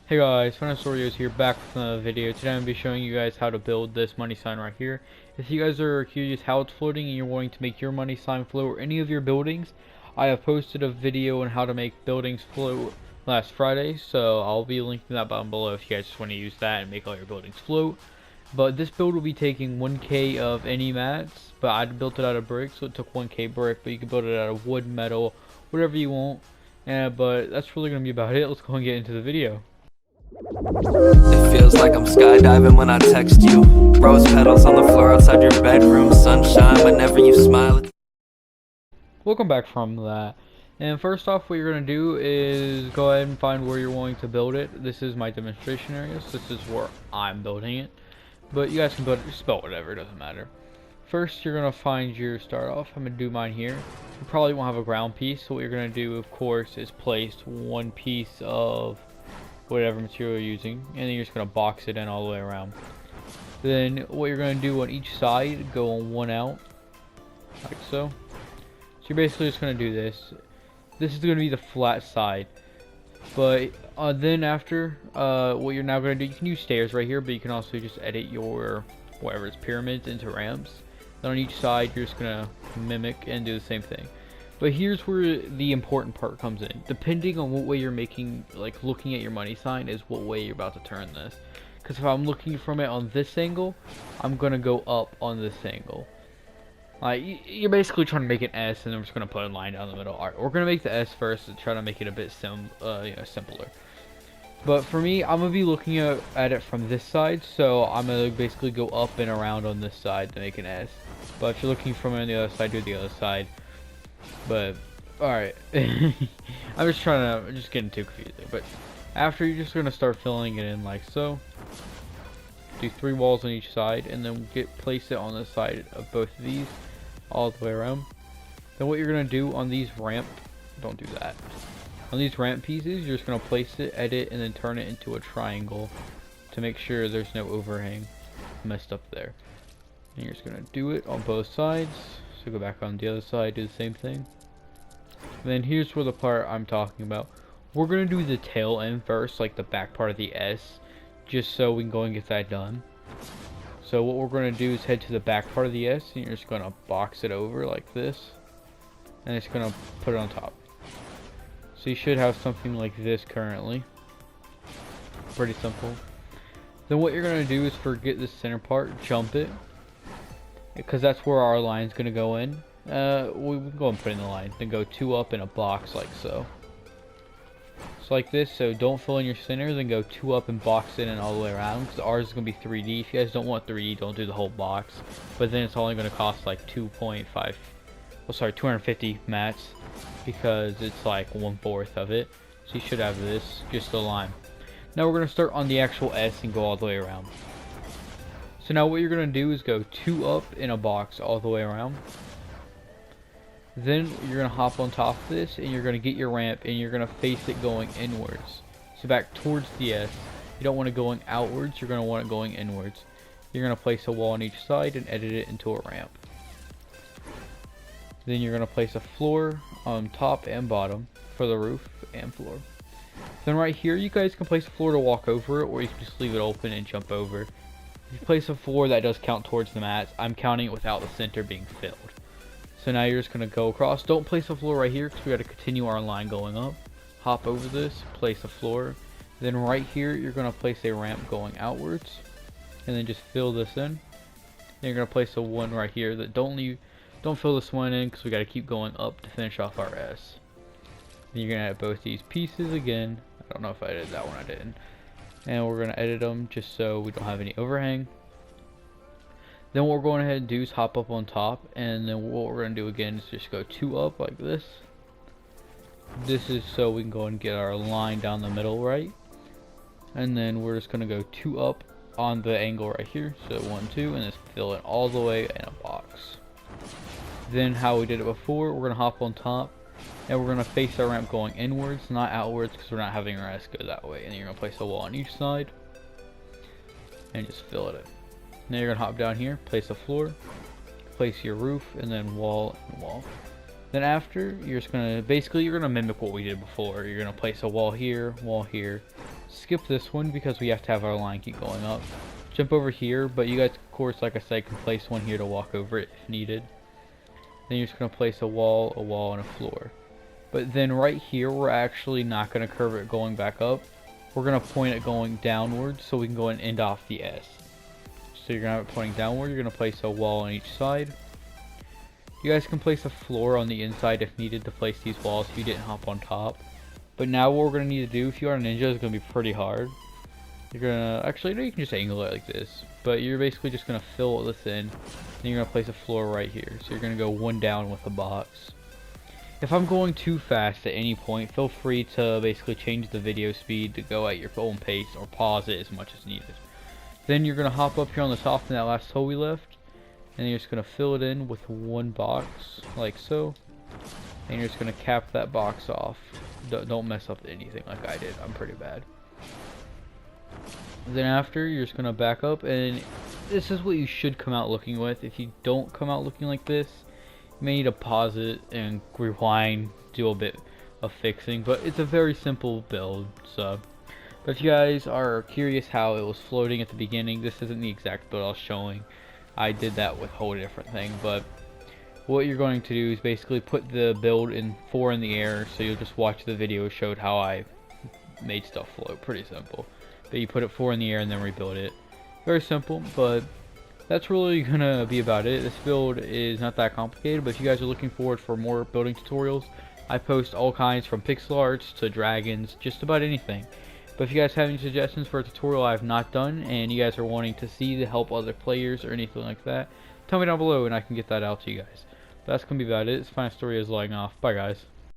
Hey guys, FinestOreos here, back with another video. Today I'm going to be showing you guys how to build this money sign right here. If you guys are curious how it's floating and you're wanting to make your money sign float or any of your buildings, I have posted a video on how to make buildings float last Friday, so I'll be linking that button below if you guys just want to use that and make all your buildings float. But this build will be taking 1k of any mats, but I built it out of brick, so it took 1k brick, but you can build it out of wood, metal, whatever you want. But that's really going to be about it. Let's go and get into the video. It feels like I'm skydiving when I text you. Rose petals on the floor outside your bedroom. Sunshine whenever you smile. Welcome back from that. And first off, what you're going to do is go ahead and find where you're wanting to build it. This is my demonstration area, so this is where I'm building it. But you guys can build it, just build whatever, it doesn't matter. First, you're going to find your start off. I'm going to do mine here. You probably won't have a ground piece, so what you're going to do, of course, is place one piece of whatever material you're using, and then you're just going to box it in all the way around. Then what you're going to do on each side, go on one out, like so. So you're basically just going to do this. This is going to be the flat side. But then after, what you're now going to do, you can use stairs right here, but you can also just edit your, whatever it's pyramids into ramps. Then on each side, you're just going to mimic and do the same thing. But here's where the important part comes in. Depending on what way you're making, like looking at your money sign is what way you're about to turn this. Because if I'm looking from it on this angle, I'm going to go up on this angle. You're basically trying to make an S, and then we're just going to put a line down the middle. Alright, we're going to make the S first to try to make it a bit simpler. But for me, I'm going to be looking at it from this side, so I'm going to basically go up and around on this side to make an S. But if you're looking from it on the other side, do the other side. But alright, I'm just getting too confusing. But after, you're just gonna start filling it in like so. Do 3 walls on each side, and then place it on the side of both of these, all the way around. Then what you're gonna do on these don't do that. On these ramp pieces, you're just gonna place it, edit, and then turn it into a triangle to make sure there's no overhang messed up there. And you're just gonna do it on both sides. So go back on the other side, do the same thing. And then here's where the part I'm talking about. We're going to do the tail end first, like the back part of the S, just so we can go and get that done. So what we're going to do is head to the back part of the S, and you're just going to box it over like this. And it's going to put it on top. So you should have something like this currently. Pretty simple. Then what you're going to do is forget the center part, jump it. Because that's where our line's going to go in. We can go and put in the line. Then go 2 up in a box like so. It's like this, so don't fill in your center, then go 2 up and box it in all the way around. Because ours is going to be 3D. If you guys don't want 3D, don't do the whole box. But then it's only going to cost like 250 mats. Because it's like 1/4 of it. So you should have this, just the line. Now we're going to start on the actual S and go all the way around. So now what you're going to do is go 2 up in a box all the way around. Then you're going to hop on top of this, and you're going to get your ramp, and you're going to face it going inwards. So back towards the S. You don't want it going outwards, you're going to want it going inwards. You're going to place a wall on each side and edit it into a ramp. Then you're going to place a floor on top and bottom for the roof and floor. Then right here, you guys can place a floor to walk over it, or you can just leave it open and jump over. If you place a floor, that does count towards the mats. I'm counting it without the center being filled. So now you're just going to go across. Don't place a floor right here because we got to continue our line going up. Hop over this, place a floor. Then right here, you're going to place a ramp going outwards. And then just fill this in. Then you're going to place a one right here. That don't fill this one in because we got to keep going up to finish off our S. Then you're going to add both these pieces again. I don't know if I did that one, I didn't. And we're going to edit them just so we don't have any overhang. Then what we're going ahead and do is hop up on top, and then what we're going to do again is just go 2 up like this. This is so we can go and get our line down the middle, right? And then we're just going to go 2 up on the angle right here. So 1, 2, and just fill it all the way in a box. Then how we did it before, we're going to hop on top. And we're going to face our ramp going inwards, not outwards, because we're not having our S go that way. And then you're going to place a wall on each side. And just fill it in. Now you're going to hop down here, place a floor, place your roof, and then wall and wall. Then after, you're just going to, basically you're going to mimic what we did before. You're going to place a wall here, skip this one because we have to have our line keep going up. Jump over here, but you guys, of course, like I said, can place one here to walk over it if needed. Then you're just going to place a wall, and a floor. But then right here, we're actually not going to curve it going back up. We're going to point it going downwards so we can go and end off the S. So you're going to have it pointing downward. You're going to place a wall on each side. You guys can place a floor on the inside if needed to place these walls if you didn't hop on top. But now what we're going to need to do, if you are a ninja, is going to be pretty hard. You're going to, actually, no, you can just angle it like this. But you're basically just going to fill this in. Then you're going to place a floor right here. So you're going to go one down with a box. If I'm going too fast at any point, feel free to basically change the video speed to go at your own pace or pause it as much as needed. Then you're going to hop up here on the top in that last hole we left. And you're just going to fill it in with one box, like so. And you're just going to cap that box off. Don't mess up anything like I did. I'm pretty bad. Then after, you're just going to back up. And this is what you should come out looking with. If you don't come out looking like this, you may need to pause it and rewind, do a bit of fixing. But it's a very simple build. So, but if you guys are curious how it was floating at the beginning, this isn't the exact build I was showing. I did that with a whole different thing, but what you're going to do is basically put the build in 4 in the air, so you'll just watch the video showed how I made stuff float. Pretty simple. But you put it 4 in the air and then rebuild it. Very simple, but that's really gonna be about it. This build is not that complicated, but if you guys are looking forward for more building tutorials, I post all kinds from pixel arts to dragons, just about anything. But if you guys have any suggestions for a tutorial I have not done, and you guys are wanting to see to help other players or anything like that, tell me down below and I can get that out to you guys. But that's going to be about it. It's FinestOreos logging off. Bye guys.